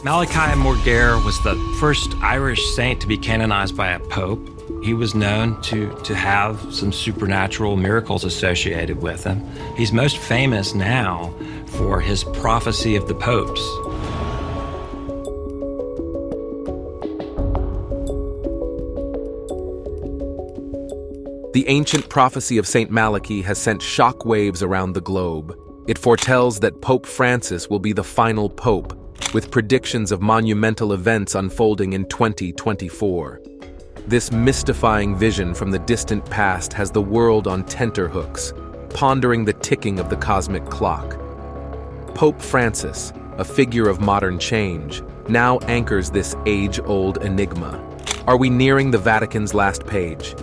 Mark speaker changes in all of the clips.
Speaker 1: Malachi Morgare was the first Irish saint to be canonized by a pope. He was known to have some supernatural miracles associated with him. He's most famous now for his prophecy of the popes.
Speaker 2: The ancient prophecy of St. Malachy has sent shock waves around the globe. It foretells that Pope Francis will be the final pope, with predictions of monumental events unfolding in 2024. This mystifying vision from the distant past has the world on tenterhooks, pondering the ticking of the cosmic clock. Pope Francis, a figure of modern change, now anchors this age-old enigma. Are we nearing the Vatican's last page?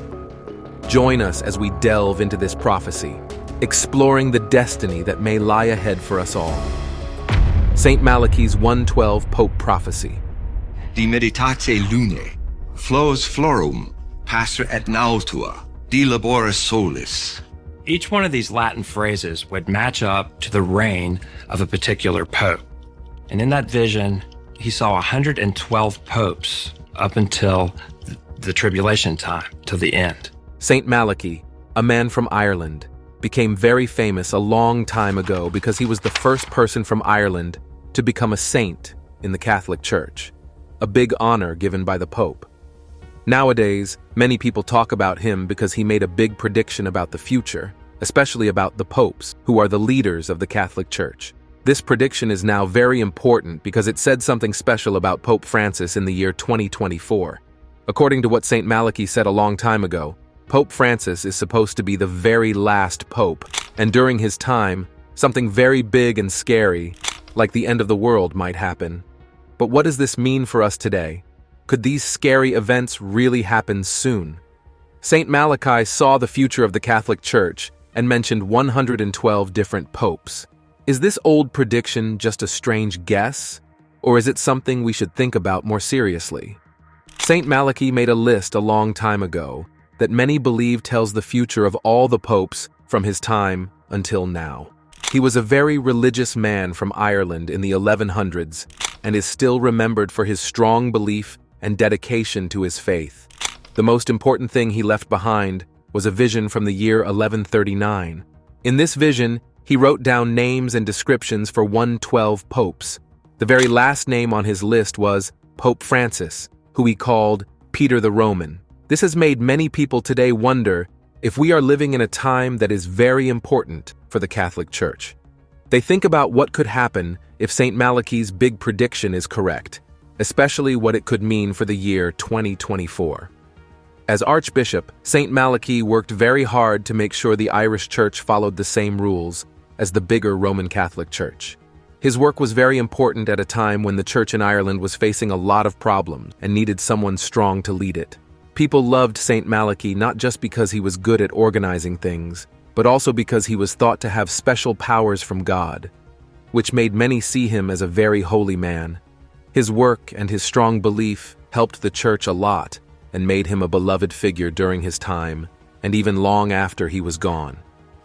Speaker 2: Join us as we delve into this prophecy, exploring the destiny that may lie ahead for us all. St. Malachy's 112 Pope Prophecy.
Speaker 3: Di meditate lunae, flos florum, passer et nautua, di laboris solis.
Speaker 1: Each one of these Latin phrases would match up to the reign of a particular pope. And in that vision, he saw 112 popes up until the tribulation time, till the end.
Speaker 2: St. Malachy, a man from Ireland, became very famous a long time ago because he was the first person from Ireland to become a saint in the Catholic Church, a big honor given by the Pope. Nowadays, many people talk about him because he made a big prediction about the future, especially about the popes, who are the leaders of the Catholic Church. This prediction is now very important because it said something special about Pope Francis in the year 2024. According to what St. Malachy said a long time ago, Pope Francis is supposed to be the very last pope, and during his time, something very big and scary, like the end of the world, might happen. But what does this mean for us today? Could these scary events really happen soon? St. Malachy saw the future of the Catholic Church and mentioned 112 different popes. Is this old prediction just a strange guess, or is it something we should think about more seriously? St. Malachy made a list a long time ago that many believe tells the future of all the popes from his time until now. He was a very religious man from Ireland in the 1100s and is still remembered for his strong belief and dedication to his faith. The most important thing he left behind was a vision from the year 1139. In this vision, he wrote down names and descriptions for 112 popes. The very last name on his list was Pope Francis, who he called Peter the Roman. This has made many people today wonder if we are living in a time that is very important for the Catholic Church. They think about what could happen if St. Malachy's big prediction is correct, especially what it could mean for the year 2024. As Archbishop, St. Malachy worked very hard to make sure the Irish Church followed the same rules as the bigger Roman Catholic Church. His work was very important at a time when the Church in Ireland was facing a lot of problems and needed someone strong to lead it. People loved St. Malachy not just because he was good at organizing things, but also because he was thought to have special powers from God, which made many see him as a very holy man. His work and his strong belief helped the Church a lot and made him a beloved figure during his time, and even long after he was gone.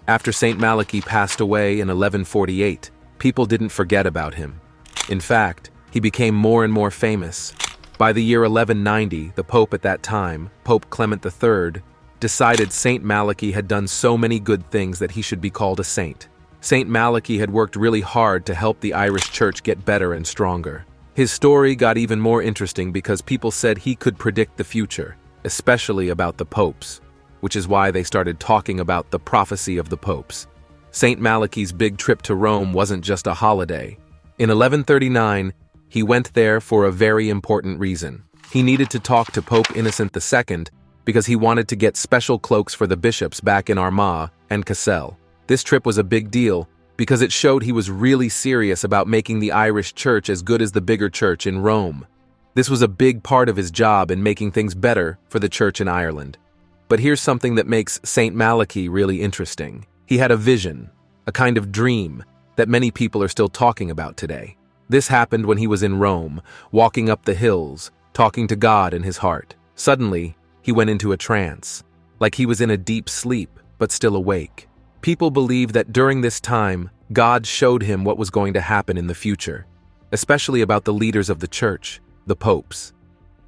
Speaker 2: After St. Malachy passed away in 1148, people didn't forget about him. In fact, he became more and more famous. By the year 1190, the Pope at that time, Pope Clement III, decided St. Malachy had done so many good things that he should be called a saint. St. Malachy had worked really hard to help the Irish Church get better and stronger. His story got even more interesting because people said he could predict the future, especially about the popes, which is why they started talking about the prophecy of the popes. St. Malachy's big trip to Rome wasn't just a holiday. In 1139, he went there for a very important reason. He needed to talk to Pope Innocent II because he wanted to get special cloaks for the bishops back in Armagh and Cassel. This trip was a big deal because it showed he was really serious about making the Irish Church as good as the bigger church in Rome. This was a big part of his job in making things better for the Church in Ireland. But here's something that makes St. Malachy really interesting. He had a vision, a kind of dream, that many people are still talking about today. This happened when he was in Rome, walking up the hills, talking to God in his heart. Suddenly, he went into a trance, like he was in a deep sleep, but still awake. People believe that during this time, God showed him what was going to happen in the future. especially about the leaders of the church, the popes.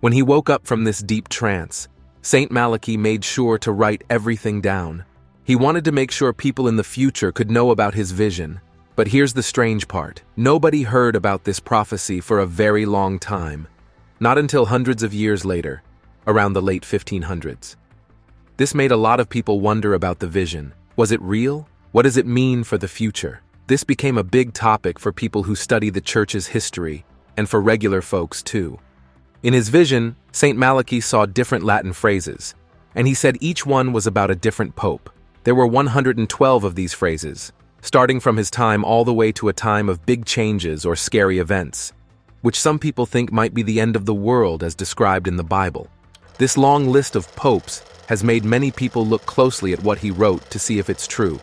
Speaker 2: When he woke up from this deep trance, Saint Malachy made sure to write everything down. He wanted to make sure people in the future could know about his vision. But here's the strange part. Nobody heard about this prophecy for a very long time. Not until hundreds of years later, around the late 1500s. This made a lot of people wonder about the vision. Was it real? What does it mean for the future? This became a big topic for people who study the church's history, and for regular folks too. In his vision, Saint Malachy saw different Latin phrases, and he said each one was about a different pope. There were 112 of these phrases, starting from his time all the way to a time of big changes or scary events, which some people think might be the end of the world as described in the Bible. This long list of popes has made many people look closely at what he wrote to see if it's true.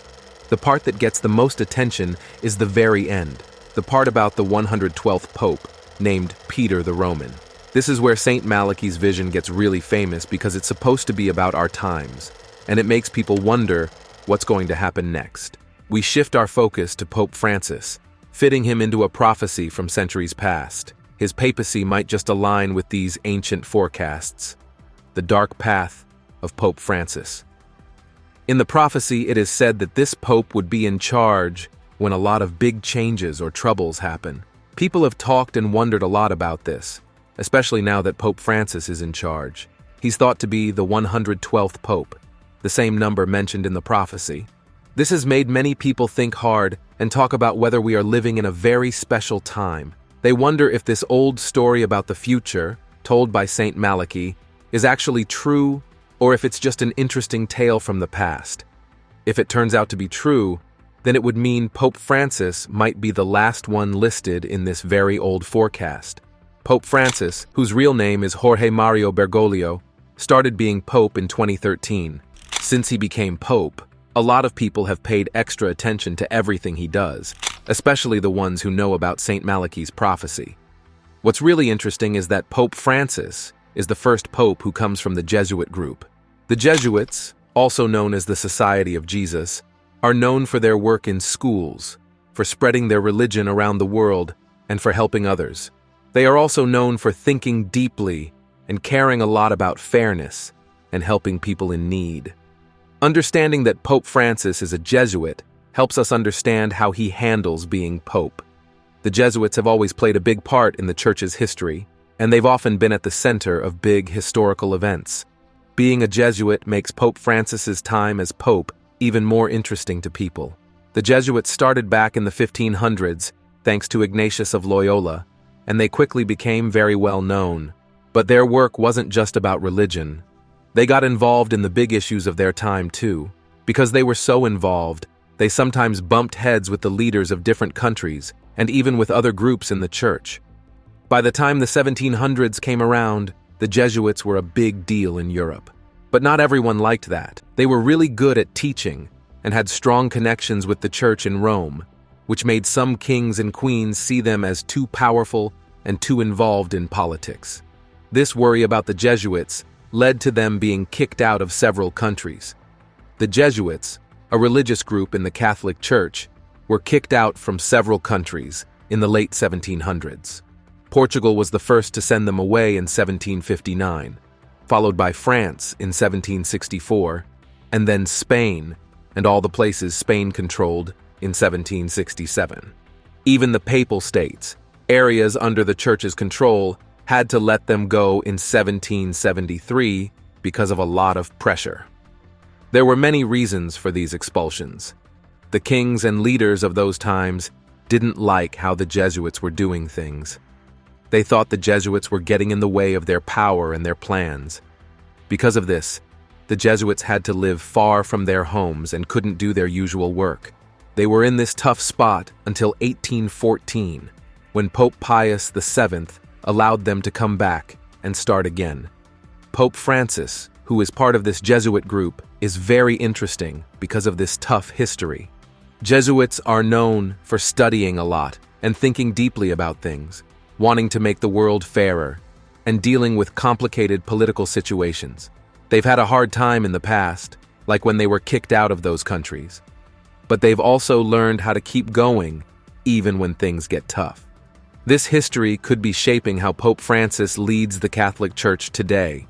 Speaker 2: The part that gets the most attention is the very end, the part about the 112th pope, named Peter the Roman. This is where Saint Malachy's vision gets really famous because it's supposed to be about our times, and it makes people wonder what's going to happen next. We shift our focus to Pope Francis, fitting him into a prophecy from centuries past. His papacy might just align with these ancient forecasts. The dark path of Pope Francis. In the prophecy, it is said that this pope would be in charge when a lot of big changes or troubles happen. People have talked and wondered a lot about this, especially now that Pope Francis is in charge. He's thought to be the 112th pope, the same number mentioned in the prophecy. This has made many people think hard and talk about whether we are living in a very special time. They wonder if this old story about the future, told by Saint Malachy, is actually true, or if it's just an interesting tale from the past. If it turns out to be true, then it would mean Pope Francis might be the last one listed in this very old forecast. Pope Francis, whose real name is Jorge Mario Bergoglio, started being pope in 2013. Since he became pope, a lot of people have paid extra attention to everything he does, especially the ones who know about Saint Malachy's prophecy. What's really interesting is that Pope Francis is the first pope who comes from the Jesuit group. The Jesuits, also known as the Society of Jesus, are known for their work in schools, for spreading their religion around the world, and for helping others. They are also known for thinking deeply and caring a lot about fairness and helping people in need. Understanding that Pope Francis is a Jesuit helps us understand how he handles being pope. The Jesuits have always played a big part in the church's history, and they've often been at the center of big historical events. Being a Jesuit makes Pope Francis's time as pope even more interesting to people. The Jesuits started back in the 1500s thanks to Ignatius of Loyola, and they quickly became very well known. But their work wasn't just about religion. They got involved in the big issues of their time too. Because they were so involved, they sometimes bumped heads with the leaders of different countries and even with other groups in the church. By the time the 1700s came around, the Jesuits were a big deal in Europe. But not everyone liked that. They were really good at teaching and had strong connections with the church in Rome, which made some kings and queens see them as too powerful and too involved in politics. This worry about the Jesuits led to them being kicked out of several countries. The Jesuits, a religious group in the Catholic Church, were kicked out from several countries in the late 1700s. Portugal was the first to send them away in 1759, followed by France in 1764, and then Spain and all the places Spain controlled in 1767. Even the Papal States, areas under the Church's control, had to let them go in 1773 because of a lot of pressure. There were many reasons for these expulsions. The kings and leaders of those times didn't like how the Jesuits were doing things. They thought the Jesuits were getting in the way of their power and their plans. Because of this, the Jesuits had to live far from their homes and couldn't do their usual work. They were in this tough spot until 1814, when Pope Pius VII allowed them to come back and start again. Pope Francis, who is part of this Jesuit group, is very interesting because of this tough history. Jesuits are known for studying a lot and thinking deeply about things, wanting to make the world fairer, and dealing with complicated political situations. They've had a hard time in the past, like when they were kicked out of those countries. But they've also learned how to keep going, even when things get tough. This history could be shaping how Pope Francis leads the Catholic Church today,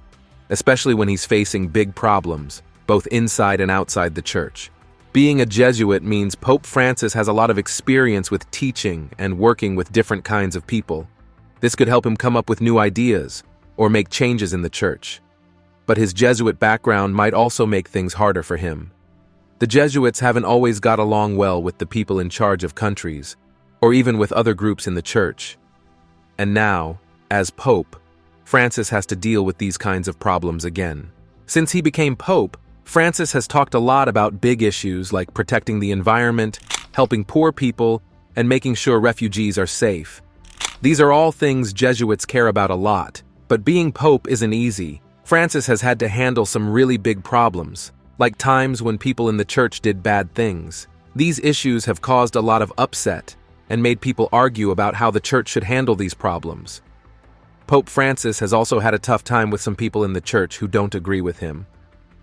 Speaker 2: especially when he's facing big problems, both inside and outside the Church. Being a Jesuit means Pope Francis has a lot of experience with teaching and working with different kinds of people. This could help him come up with new ideas or make changes in the Church. But his Jesuit background might also make things harder for him. The Jesuits haven't always got along well with the people in charge of countries, or even with other groups in the Church. And now, as Pope, Francis has to deal with these kinds of problems again. Since he became Pope, Francis has talked a lot about big issues like protecting the environment, helping poor people, and making sure refugees are safe. These are all things Jesuits care about a lot, but being Pope isn't easy. Francis has had to handle some really big problems, like times when people in the Church did bad things. These issues have caused a lot of upset and made people argue about how the Church should handle these problems. Pope Francis has also had a tough time with some people in the Church who don't agree with him.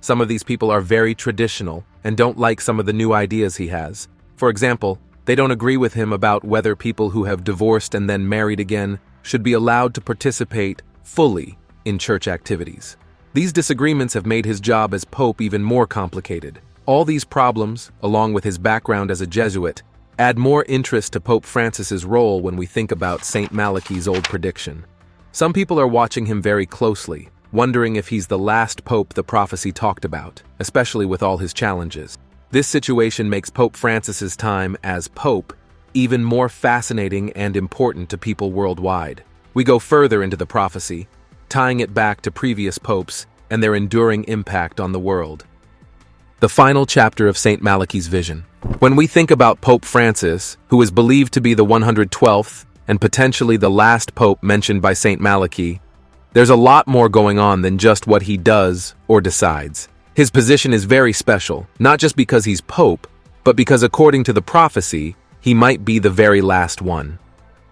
Speaker 2: Some of these people are very traditional and don't like some of the new ideas he has. For example, they don't agree with him about whether people who have divorced and then married again should be allowed to participate fully in Church activities. These disagreements have made his job as Pope even more complicated. All these problems, along with his background as a Jesuit, add more interest to Pope Francis's role when we think about St. Malachi's old prediction. Some people are watching him very closely, wondering if he's the last pope the prophecy talked about, especially with all his challenges. This situation makes Pope Francis's time as Pope even more fascinating and important to people worldwide. We go further into the prophecy, tying it back to previous popes and their enduring impact on the world. The final chapter of St. Malachi's vision. When we think about Pope Francis, who is believed to be the 112th and potentially the last pope mentioned by St. Malachi, there's a lot more going on than just what he does or decides. His position is very special, not just because he's pope, but because according to the prophecy, he might be the very last one.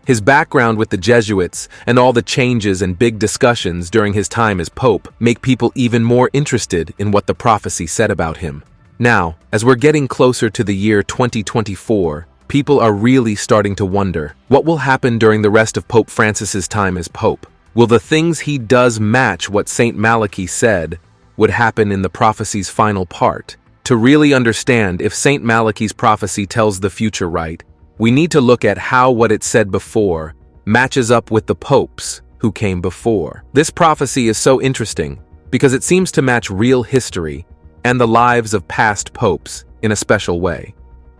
Speaker 2: His background with the Jesuits and all the changes and big discussions during his time as pope make people even more interested in what the prophecy said about him. Now, as we're getting closer to the year 2024, people are really starting to wonder, what will happen during the rest of Pope Francis's time as pope? Will the things he does match what St. Malachi said would happen in the prophecy's final part? To really understand if St. Malachi's prophecy tells the future right, we need to look at how what it said before matches up with the popes who came before. This prophecy is so interesting because it seems to match real history and the lives of past popes in a special way.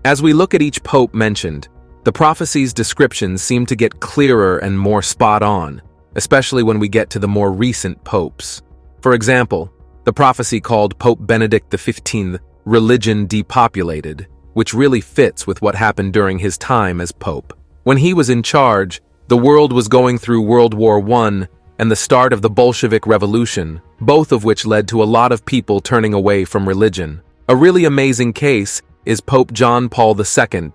Speaker 2: As we look at each pope mentioned, the prophecy's descriptions seem to get clearer and more spot on, especially when we get to the more recent popes. For example, the prophecy called Pope Benedict XV religion depopulated, which really fits with what happened during his time as pope. When he was in charge, the world was going through World War I and the start of the Bolshevik Revolution, both of which led to a lot of people turning away from religion. A really amazing case is Pope John Paul II,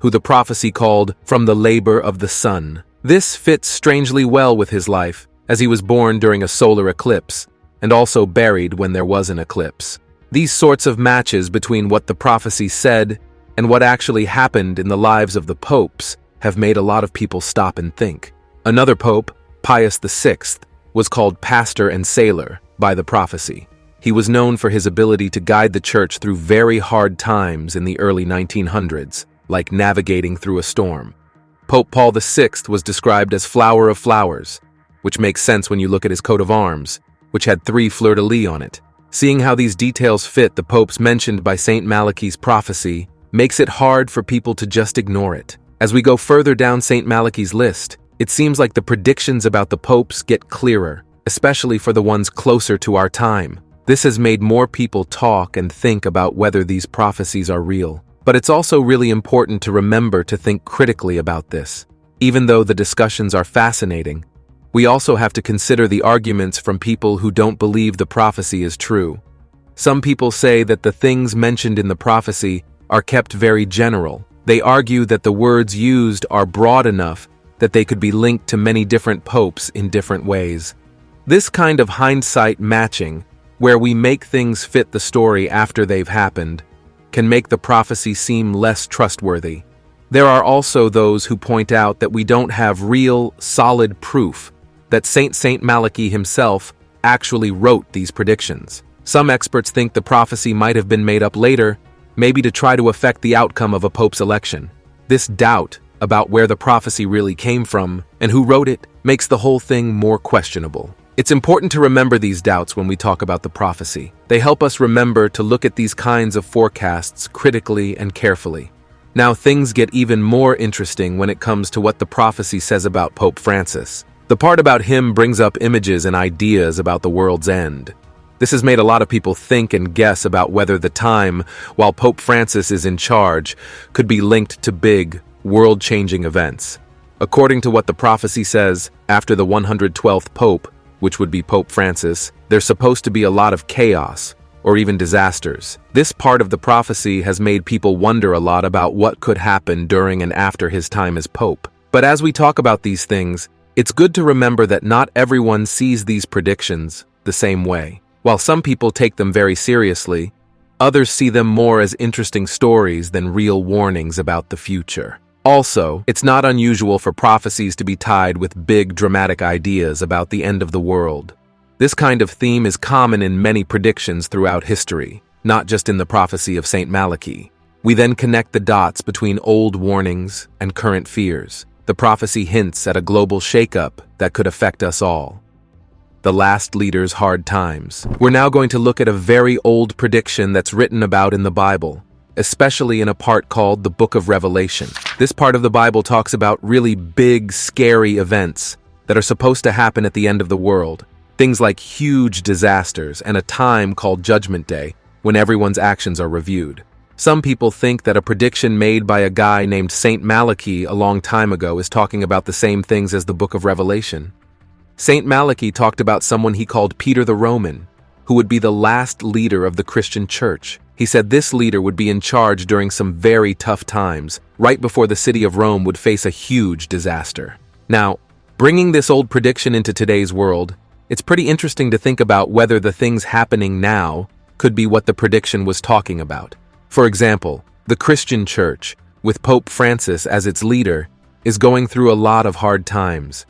Speaker 2: who the prophecy called from the labor of the sun. This fits strangely well with his life, as he was born during a solar eclipse, and also buried when there was an eclipse. These sorts of matches between what the prophecy said and what actually happened in the lives of the popes have made a lot of people stop and think. Another pope, Pius VI, was called pastor and sailor by the prophecy. He was known for his ability to guide the church through very hard times in the early 1900s, like navigating through a storm. Pope Paul VI was described as flower of flowers, which makes sense when you look at his coat of arms, which had 3 fleur-de-lis on it. Seeing how these details fit the popes mentioned by St. Malachi's prophecy makes it hard for people to just ignore it. As we go further down St. Malachi's list, it seems like the predictions about the popes get clearer, especially for the ones closer to our time. This has made more people talk and think about whether these prophecies are real. But it's also really important to remember to think critically about this. Even though the discussions are fascinating, we also have to consider the arguments from people who don't believe the prophecy is true. Some people say that the things mentioned in the prophecy are kept very general. They argue that the words used are broad enough that they could be linked to many different popes in different ways. This kind of hindsight matching, where we make things fit the story after they've happened, can make the prophecy seem less trustworthy. There are also those who point out that we don't have real, solid proof that Saint Malachy himself actually wrote these predictions. Some experts think the prophecy might have been made up later, maybe to try to affect the outcome of a pope's election. This doubt about where the prophecy really came from and who wrote it makes the whole thing more questionable. It's important to remember these doubts when we talk about the prophecy. They help us remember to look at these kinds of forecasts critically and carefully. Now things get even more interesting when it comes to what the prophecy says about Pope Francis. The part about him brings up images and ideas about the world's end. This has made a lot of people think and guess about whether the time while Pope Francis is in charge could be linked to big, world-changing events. According to what the prophecy says, after the 112th Pope, which would be Pope Francis, there's supposed to be a lot of chaos, or even disasters. This part of the prophecy has made people wonder a lot about what could happen during and after his time as Pope. But as we talk about these things, it's good to remember that not everyone sees these predictions the same way. While some people take them very seriously, others see them more as interesting stories than real warnings about the future. Also, it's not unusual for prophecies to be tied with big, dramatic ideas about the end of the world. This kind of theme is common in many predictions throughout history, not just in the prophecy of Saint Malachy. We then connect the dots between old warnings and current fears. The prophecy hints at a global shakeup that could affect us all. The last leader's hard times. We're now going to look at a very old prediction that's written about in the Bible, especially in a part called the Book of Revelation. This part of the Bible talks about really big, scary events that are supposed to happen at the end of the world. Things like huge disasters and a time called Judgment Day, when everyone's actions are reviewed. Some people think that a prediction made by a guy named Saint Malachy a long time ago is talking about the same things as the Book of Revelation. Saint Malachy talked about someone he called Peter the Roman, who would be the last leader of the Christian church. He said this leader would be in charge during some very tough times, right before the city of Rome would face a huge disaster. Now, bringing this old prediction into today's world, it's pretty interesting to think about whether the things happening now could be what the prediction was talking about. For example, the Christian church, with Pope Francis as its leader, is going through a lot of hard times.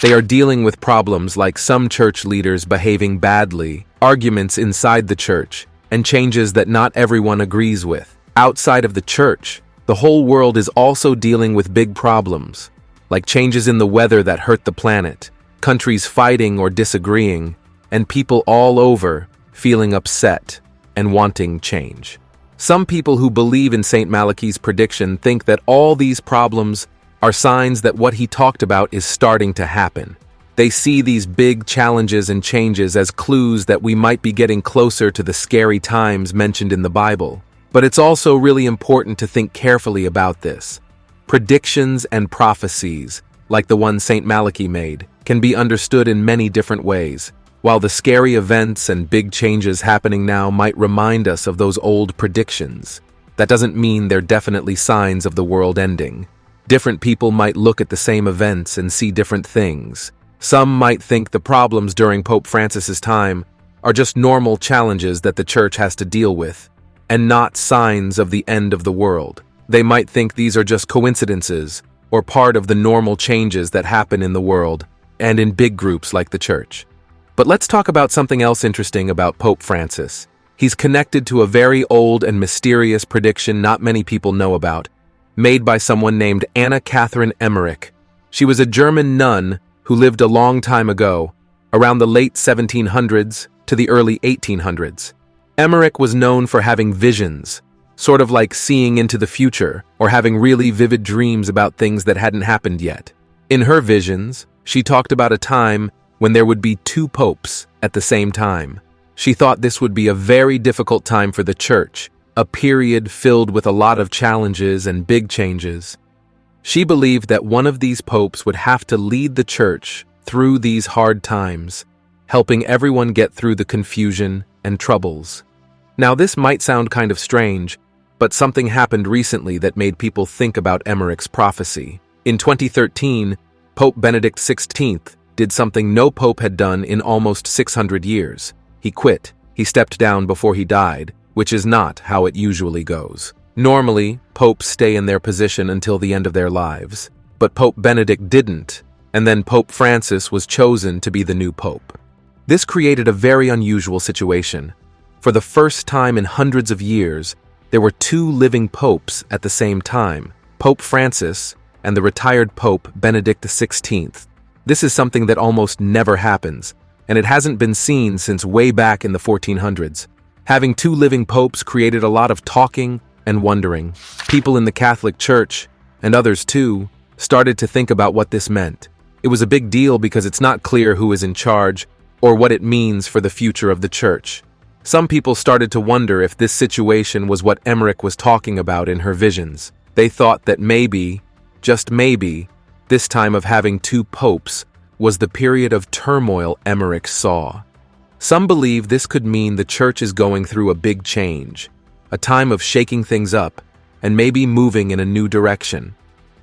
Speaker 2: They are dealing with problems like some church leaders behaving badly, arguments inside the church, and changes that not everyone agrees with. Outside of the church, the whole world is also dealing with big problems, like changes in the weather that hurt the planet, countries fighting or disagreeing, and people all over feeling upset and wanting change. Some people who believe in Saint Malachy's prediction think that all these problems are signs that what he talked about is starting to happen. They see these big challenges and changes as clues that we might be getting closer to the scary times mentioned in the Bible. But it's also really important to think carefully about this. Predictions and prophecies, like the one Saint Malachy made, can be understood in many different ways. While the scary events and big changes happening now might remind us of those old predictions, that doesn't mean they're definitely signs of the world ending. Different people might look at the same events and see different things. Some might think the problems during Pope Francis's time are just normal challenges that the church has to deal with, and not signs of the end of the world. They might think these are just coincidences or part of the normal changes that happen in the world and in big groups like the church. But let's talk about something else interesting about Pope Francis. He's connected to a very old and mysterious prediction not many people know about, made by someone named Anna Catherine Emmerich. She was a German nun who lived a long time ago, around the late 1700s to the early 1800s. Emmerich was known for having visions, sort of like seeing into the future or having really vivid dreams about things that hadn't happened yet. In her visions, she talked about a time when there would be two popes at the same time. She thought this would be a very difficult time for the church, a period filled with a lot of challenges and big changes. She believed that one of these popes would have to lead the church through these hard times, helping everyone get through the confusion and troubles. Now, this might sound kind of strange, but something happened recently that made people think about Emmerich's prophecy. In 2013, Pope Benedict XVI did something no pope had done in almost 600 years. He quit. He stepped down before he died, which is not how it usually goes. Normally, popes stay in their position until the end of their lives, but Pope Benedict didn't, and then Pope Francis was chosen to be the new pope. This created a very unusual situation. For the first time in hundreds of years, there were two living popes at the same time, Pope Francis and the retired Pope Benedict XVI. This is something that almost never happens, and it hasn't been seen since way back in the 1400s. Having two living popes created a lot of talking and wondering. People in the Catholic Church, and others too, started to think about what this meant. It was a big deal because it's not clear who is in charge or what it means for the future of the Church. Some people started to wonder if this situation was what Emmerich was talking about in her visions. They thought that maybe, just maybe, this time of having two popes was the period of turmoil Emmerich saw. Some believe this could mean the Church is going through a big change, a time of shaking things up and maybe moving in a new direction.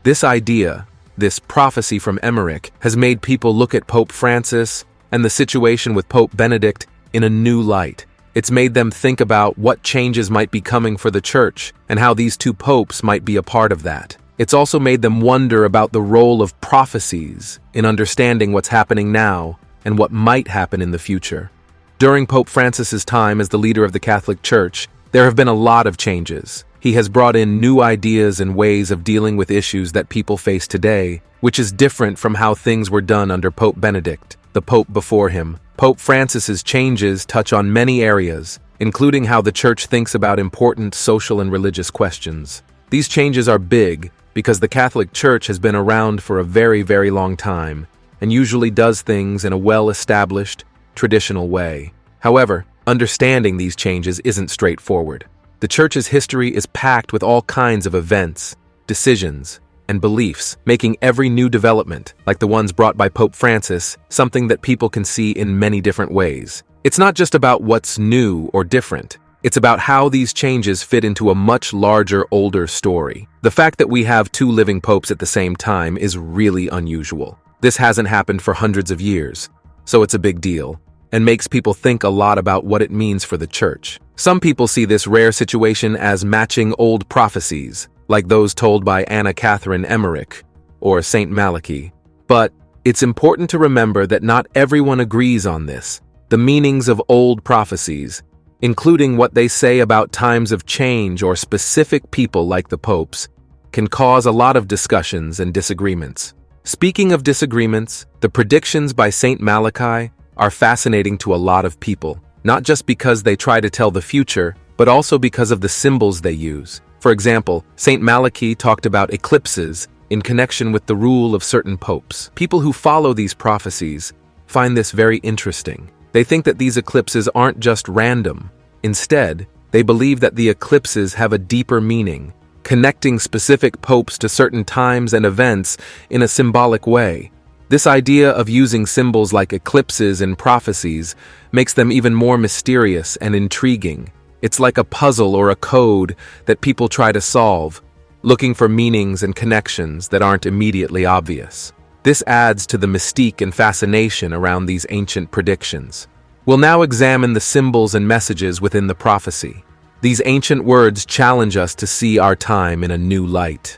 Speaker 2: This idea, this prophecy from Emmerich, has made people look at Pope Francis and the situation with Pope Benedict in a new light. It's made them think about what changes might be coming for the Church and how these two popes might be a part of that. It's also made them wonder about the role of prophecies in understanding what's happening now and what might happen in the future. During Pope Francis's time as the leader of the Catholic Church, there have been a lot of changes. He has brought in new ideas and ways of dealing with issues that people face today, which is different from how things were done under Pope Benedict, the pope before him. Pope Francis's changes touch on many areas, including how the Church thinks about important social and religious questions. These changes are big because the Catholic Church has been around for a very, very long time and usually does things in a well-established, traditional way. However, understanding these changes isn't straightforward. The Church's history is packed with all kinds of events, decisions, and beliefs, making every new development, like the ones brought by Pope Francis, something that people can see in many different ways. It's not just about what's new or different. It's about how these changes fit into a much larger, older story. The fact that we have two living popes at the same time is really unusual. This hasn't happened for hundreds of years, so it's a big deal, and makes people think a lot about what it means for the Church. Some people see this rare situation as matching old prophecies, like those told by Anna Catherine Emmerich or Saint Malachy. But it's important to remember that not everyone agrees on this. The meanings of old prophecies, including what they say about times of change or specific people like the popes, can cause a lot of discussions and disagreements. Speaking of disagreements, the predictions by Saint Malachy are fascinating to a lot of people, not just because they try to tell the future, but also because of the symbols they use. For example, Saint Malachy talked about eclipses in connection with the rule of certain popes. People who follow these prophecies find this very interesting. They think that these eclipses aren't just random. Instead, they believe that the eclipses have a deeper meaning, connecting specific popes to certain times and events in a symbolic way. This idea of using symbols like eclipses in prophecies makes them even more mysterious and intriguing. It's like a puzzle or a code that people try to solve, looking for meanings and connections that aren't immediately obvious. This adds to the mystique and fascination around these ancient predictions. We'll now examine the symbols and messages within the prophecy. These ancient words challenge us to see our time in a new light.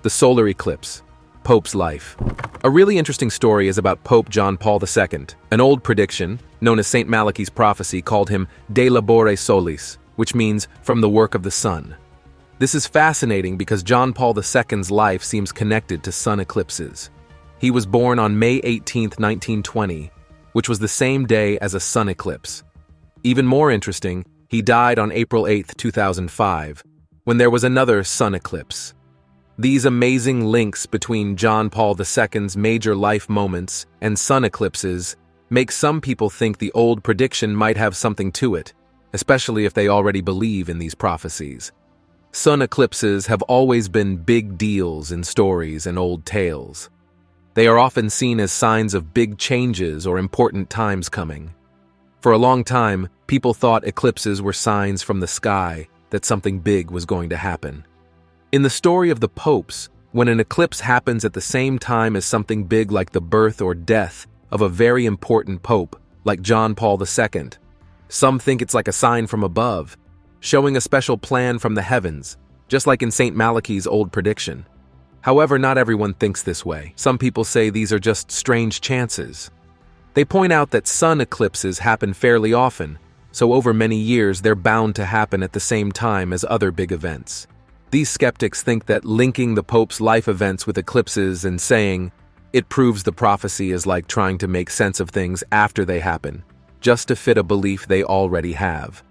Speaker 2: The solar eclipse. Pope's life. A really interesting story is about Pope John Paul II. An old prediction, known as Saint Malachy's prophecy, called him De Labore Solis, which means from the work of the sun. This is fascinating because John Paul II's life seems connected to sun eclipses. He was born on May 18, 1920, which was the same day as a sun eclipse. Even more interesting, he died on April 8, 2005, when there was another sun eclipse. These amazing links between John Paul II's major life moments and sun eclipses make some people think the old prediction might have something to it, especially if they already believe in these prophecies. Sun eclipses have always been big deals in stories and old tales. They are often seen as signs of big changes or important times coming. For a long time, people thought eclipses were signs from the sky that something big was going to happen. In the story of the popes, when an eclipse happens at the same time as something big like the birth or death of a very important pope, like John Paul II, some think it's like a sign from above. showing a special plan from the heavens, just like in St. Malachi's old prediction. However, not everyone thinks this way. Some people say these are just strange chances. They point out that sun eclipses happen fairly often, so over many years they're bound to happen at the same time as other big events. These skeptics think that linking the Pope's life events with eclipses and saying it proves the prophecy is like trying to make sense of things after they happen, just to fit a belief they already have.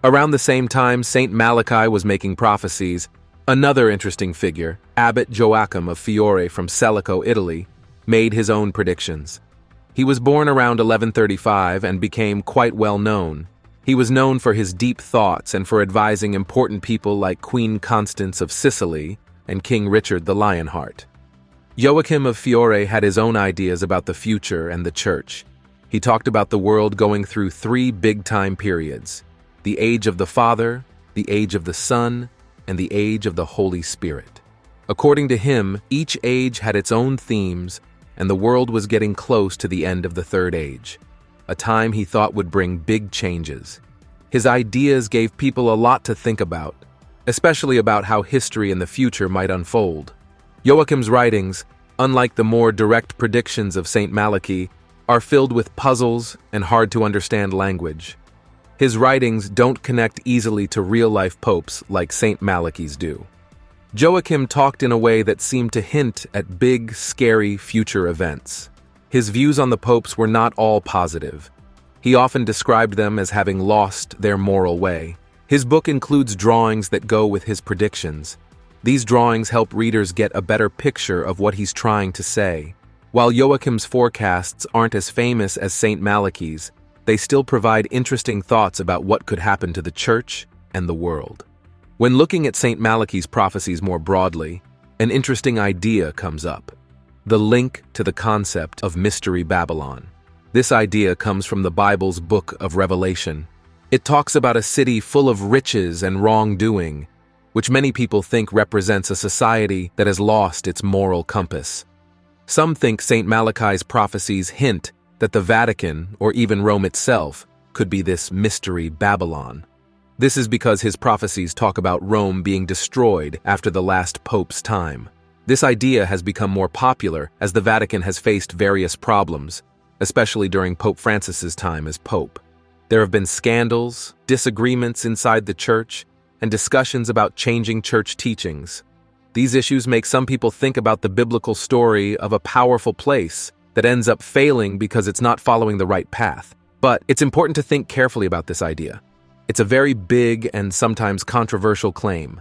Speaker 2: Around the same time St. Malachi was making prophecies, another interesting figure, Abbot Joachim of Fiore from Celico, Italy, made his own predictions. He was born around 1135 and became quite well known. He was known for his deep thoughts and for advising important people like Queen Constance of Sicily and King Richard the Lionheart. Joachim of Fiore had his own ideas about the future and the Church. He talked about the world going through 3 big-time periods: the age of the Father, the age of the Son, and the age of the Holy Spirit. According to him, each age had its own themes, and the world was getting close to the end of the Third Age, a time he thought would bring big changes. His ideas gave people a lot to think about, especially about how history in the future might unfold. Joachim's writings, unlike the more direct predictions of St. Malachi, are filled with puzzles and hard-to-understand language. His writings don't connect easily to real-life popes like St. Malachi's do. Joachim talked in a way that seemed to hint at big, scary future events. His views on the popes were not all positive. He often described them as having lost their moral way. His book includes drawings that go with his predictions. These drawings help readers get a better picture of what he's trying to say. While Joachim's forecasts aren't as famous as St. Malachi's, they still provide interesting thoughts about what could happen to the Church and the world. When looking at St. Malachi's prophecies more broadly, an interesting idea comes up: the link to the concept of Mystery Babylon. This idea comes from the Bible's book of Revelation. It talks about a city full of riches and wrongdoing, which many people think represents a society that has lost its moral compass. Some think St. Malachi's prophecies hint that the Vatican, or even Rome itself, could be this Mystery Babylon. This is because his prophecies talk about Rome being destroyed after the last pope's time. This idea has become more popular as the Vatican has faced various problems, especially during Pope Francis's time as pope. There have been scandals, disagreements inside the Church, and discussions about changing Church teachings. These issues make some people think about the biblical story of a powerful place that ends up failing because it's not following the right path. But it's important to think carefully about this idea. It's a very big and sometimes controversial claim.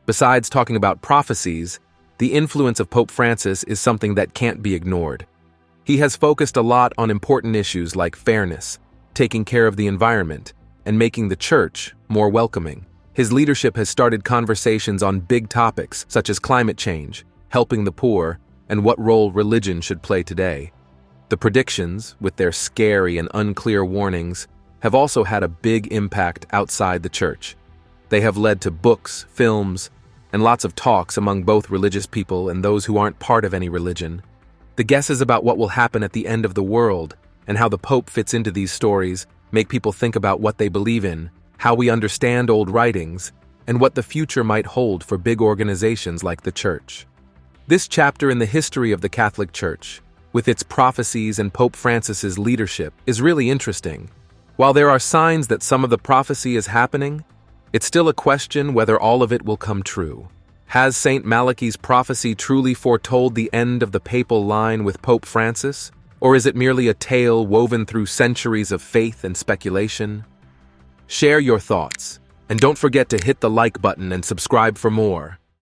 Speaker 2: Besides talking about prophecies, the influence of Pope Francis is something that can't be ignored. He has focused a lot on important issues like fairness, taking care of the environment, and making the Church more welcoming. His leadership has started conversations on big topics such as climate change, helping the poor, and what role religion should play today. The predictions, with their scary and unclear warnings, have also had a big impact outside the Church. They have led to books, films, and lots of talks among both religious people and those who aren't part of any religion. The guesses about what will happen at the end of the world and how the Pope fits into these stories make people think about what they believe in, how we understand old writings, and what the future might hold for big organizations like the Church. This chapter in the history of the Catholic Church, with its prophecies and Pope Francis's leadership, is really interesting. While there are signs that some of the prophecy is happening, it's still a question whether all of it will come true. Has St. Malachi's prophecy truly foretold the end of the papal line with Pope Francis? Or is it merely a tale woven through centuries of faith and speculation? Share your thoughts, and don't forget to hit the like button and subscribe for more.